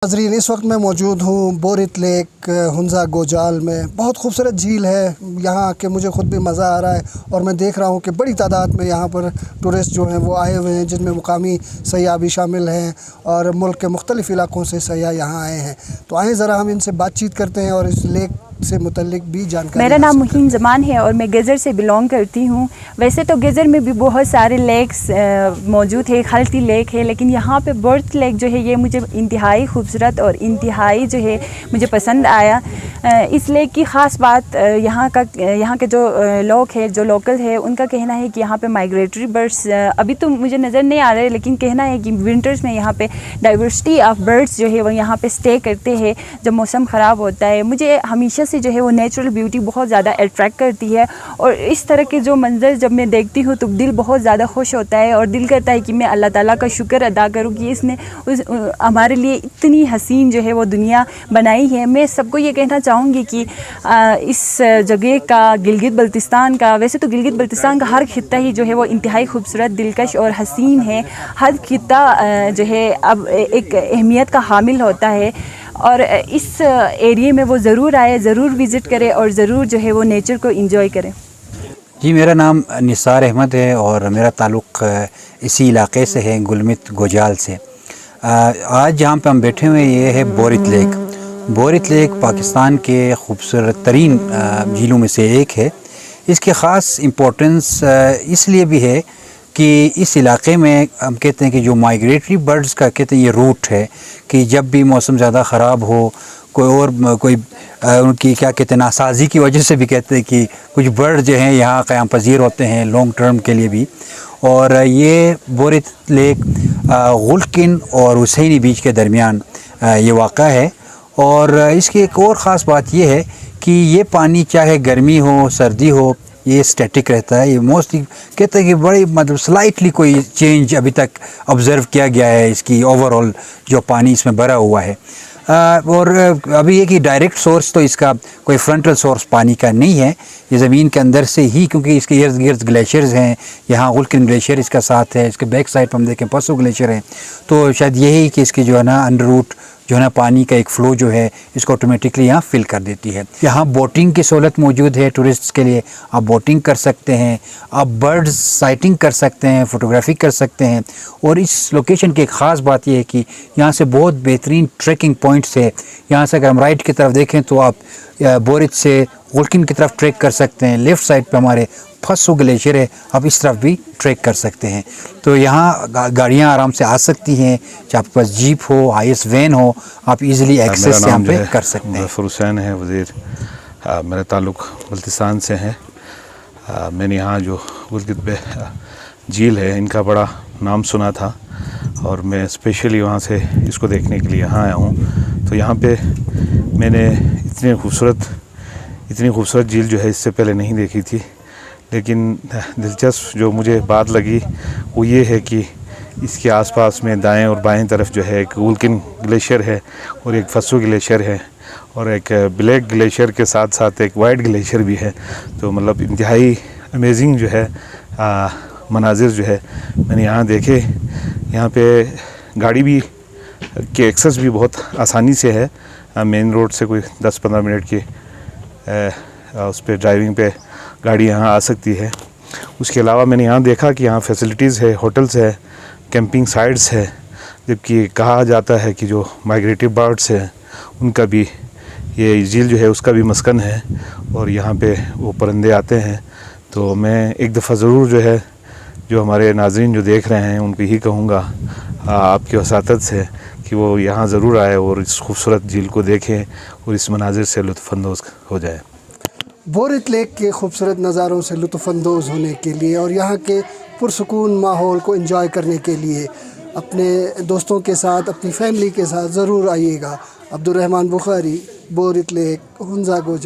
नाज़रीन, इस वक्त मैं मौजूद हूँ बोरित लेक हुंजा गोजाल में। बहुत खूबसूरत झील है, यहाँ आके मुझे ख़ुद भी मज़ा आ रहा है और मैं देख रहा हूँ कि बड़ी तादाद में यहाँ पर टूरिस्ट जो हैं वो आए हुए हैं, जिनमें मुकामी सयाह भी शामिल हैं और मुल्क के मुख्तलिफ़ इलाक़ों से सयाह यहाँ आए हैं। तो आएँ ज़रा हम इनसे बातचीत करते हैं और इस लेक से मुतल्लिक भी जानकारी। मेरा नाम मुहीन ज़मान है और मैं गेज़र से बिलोंग करती हूँ। वैसे तो गेज़र में भी बहुत सारे लेक्स मौजूद है, खलती लेक है, लेकिन यहाँ पे बोरित लेक जो है ये मुझे इंतहाई खूबसूरत और इंतहाई जो है मुझे पसंद आया। इस लेक की ख़ास बात यहाँ के जो लोग हैं, जो लोकल है, उनका कहना है कि यहाँ पे माइग्रेटरी बर्ड्स अभी तो मुझे नज़र नहीं आ रहे, लेकिन कहना है कि विंटर्स में यहाँ पे डाइवर्सिटी ऑफ बर्ड्स जो है वो यहाँ पे स्टे करते हैं जब मौसम ख़राब होता है। मुझे हमेशा से जो है वो नेचुरल ब्यूटी बहुत ज़्यादा अट्रैक्ट करती है और इस तरह के जो मंज़र जब मैं देखती हूँ तो दिल बहुत ज़्यादा खुश होता है और दिल करता है कि मैं अल्लाह ताला का शुक्र अदा करूँ कि इसने हमारे लिए इतनी हसीन जो है वो दुनिया बनाई है। मैं सबको ये कहना चाहूँगी कि इस जगह का गिलगित बल्तिस्तान का, वैसे तो गिलगित बल्तिस्तान का हर खित्ता ही जो है वो इंतहाई खूबसूरत, दिलकश और हसीन है। हर खित्ता जो है अब एक अहमियत का हामिल होता है और इस एरिया में वो ज़रूर आए, ज़रूर विज़िट करें और ज़रूर जो है वो नेचर को एंजॉय करें। जी, मेरा नाम निसार अहमद है और मेरा ताल्लुक़ इसी इलाक़े से है, गुलमित गोजाल से। आज जहाँ पे हम बैठे हुए ये है बोरित लेक। बोरित लेक पाकिस्तान के खूबसूरत तरीन झीलों में से एक है। इसकी ख़ास इम्पोर्टेंस इसलिए भी है कि इस इलाक़े में हम कहते हैं कि जो माइग्रेटरी बर्ड्स का कहते हैं ये रूट है कि जब भी मौसम ज़्यादा ख़राब हो, कोई उनकी क्या कहते हैं नासाजी की वजह से भी कहते हैं कि कुछ बर्ड जो हैं यहाँ क़याम पज़ीर होते हैं लॉन्ग टर्म के लिए भी। और ये बोरित लेक गुलकिन और हुसैनी बीच के दरमियान ये वाक़ा है। और इसकी एक और ख़ास बात ये है कि ये पानी चाहे गर्मी हो सर्दी हो ये स्टैटिक रहता है। ये मोस्टली कहते हैं कि बड़ी मतलब स्लाइटली कोई चेंज अभी तक ऑब्ज़र्व किया गया है इसकी ओवरऑल जो पानी इसमें भरा हुआ है। और अभी ये कि डायरेक्ट सोर्स तो इसका कोई फ्रंटल सोर्स पानी का नहीं है, ये ज़मीन के अंदर से ही, क्योंकि इसके इर्द गिर्द ग्लेशियर्स हैं। यहाँ गुलकिन ग्लेशियर इसका साथ है, इसके बैक साइड पर हम देखें पसो ग्लेशियर है। तो शायद यही कि इसकी जो है ना अंडर रूट जो है ना पानी का एक फ़्लो जो है इसको ऑटोमेटिकली यहाँ फिल कर देती है। यहाँ बोटिंग की सहूलत मौजूद है टूरिस्ट्स के लिए, आप बोटिंग कर सकते हैं, आप बर्ड्स साइटिंग कर सकते हैं, फ़ोटोग्राफी कर सकते हैं। और इस लोकेशन की एक ख़ास बात यह है कि यहाँ से बहुत बेहतरीन ट्रैकिंग पॉइंट्स है। यहाँ से अगर हम राइट की तरफ देखें तो आप बोरित से गुलकिन की तरफ ट्रैक कर सकते हैं। लेफ़्ट साइड पे हमारे फसो ग्लेशियर है, आप इस तरफ भी ट्रैक कर सकते हैं। तो यहाँ गाड़ियाँ आराम से आ सकती हैं, चाहे आपके पास जीप हो, हाईएस वैन हो, आप इजीली एक्सेस यहाँ पे कर सकते हैं। हुसैन है वज़ीर, मेरा ताल्लुक़ बल्तिस्तान से है। मैंने यहाँ जो गुलगित झील है इनका बड़ा नाम सुना था और मैं स्पेशली वहाँ से इसको देखने के लिए यहाँ आया हूँ। तो यहाँ पे मैंने इतनी खूबसूरत झील जो है इससे पहले नहीं देखी थी। लेकिन दिलचस्प जो मुझे बात लगी वो ये है कि इसके आसपास में दाएं और बाएं तरफ जो है एक गुलकिन ग्लेशियर है और एक फसो ग्लेशियर है और एक ब्लैक ग्लेशियर के साथ साथ एक वाइट ग्लेशियर भी है। तो मतलब इंतहाई अमेजिंग जो है मनाजिर जो है मैंने यहाँ देखे। यहाँ पे गाड़ी भी के एक्सेस भी बहुत आसानी से है, मेन रोड से कोई 10-15 मिनट की उस पर ड्राइविंग पे गाड़ी यहाँ आ सकती है। उसके अलावा मैंने यहाँ देखा कि यहाँ फैसिलिटीज़ है, होटल्स है, कैंपिंग साइट्स है, जबकि कहा जाता है कि जो माइग्रेटिव बर्ड्स हैं उनका भी ये झील जो है उसका भी मस्कन है और यहाँ पे वो परिंदे आते हैं। तो मैं एक दफ़ा ज़रूर जो है जो हमारे नाज़रीन जो देख रहे हैं उनको यही कहूँगा आपके वसातत से कि वो यहाँ ज़रूर आए और इस खूबसूरत झील को देखें और इस मनाजिर से लुत्फ़अंदोज़ हो जाए। बोरित लेक के खूबसूरत नज़ारों से लुत्फ़अंदोज़ होने के लिए और यहाँ के पुरसुकून माहौल को एंजॉय करने के लिए अपने दोस्तों के साथ, अपनी फैमिली के साथ ज़रूर आइएगा। अब्दुर्रहमान बुखारी, बोरित लेक, हुंजा गोजाल।